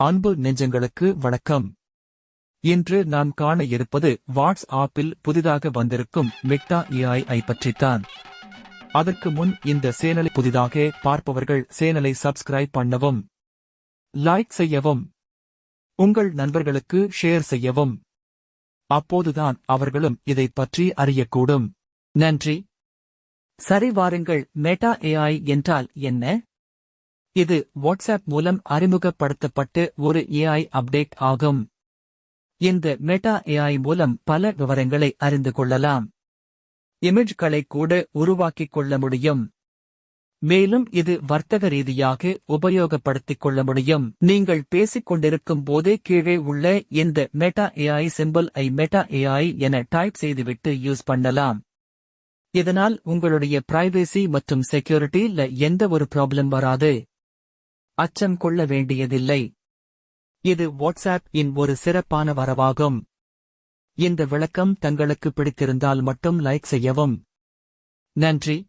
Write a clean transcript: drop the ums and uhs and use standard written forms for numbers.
அன்பு நெஞ்சங்களுக்கு வணக்கம். இன்று நாம் காண இருப்பது வாட்ஸ் ஆப்பில் புதிதாக வந்திருக்கும் மெட்டா ஏஐ பற்றித்தான். அதற்கு முன் இந்த சேனலை புதிதாக பார்ப்பவர்கள் சேனலை சப்ஸ்கிரைப் பண்ணவும், லைக் செய்யவும், உங்கள் நண்பர்களுக்கு ஷேர் செய்யவும். அப்போதுதான் அவர்களும் இதை பற்றி அறியக்கூடும். நன்றி. சரி, வாருங்கள். மெட்டா ஏஐ என்றால் என்ன? இது வாட்ஸ்ஆப் மூலம் அறிமுகப்படுத்தப்பட்ட ஒரு ஏஐ அப்டேட் ஆகும். இந்த மெட்டா ஏஐ மூலம் பல விவரங்களை அறிந்து கொள்ளலாம். இமேஜ்களை கூட உருவாக்கிக் கொள்ள முடியும். மேலும் இது வர்த்தக ரீதியாக உபயோகப்படுத்திக் கொள்ள முடியும். நீங்கள் பேசிக் கொண்டிருக்கும் போதே கீழே உள்ள இந்த மெட்டா ஏஐ சிம்பிள் ஐ மெட்டா ஏஐ என டைப் செய்துவிட்டு யூஸ் பண்ணலாம். இதனால் உங்களுடைய பிரைவேசி மற்றும் செக்யூரிட்டில எந்த ஒரு ப்ராப்ளம் வராது. அச்சம் கொள்ள வேண்டியதில்லை. இது வாட்ஸ்ஆப் இன் ஒரு சிறப்பான வரவாகும். இந்த விளக்கம் தங்களுக்கு பிடித்திருந்தால் மட்டும் லைக் செய்யவும். நன்றி.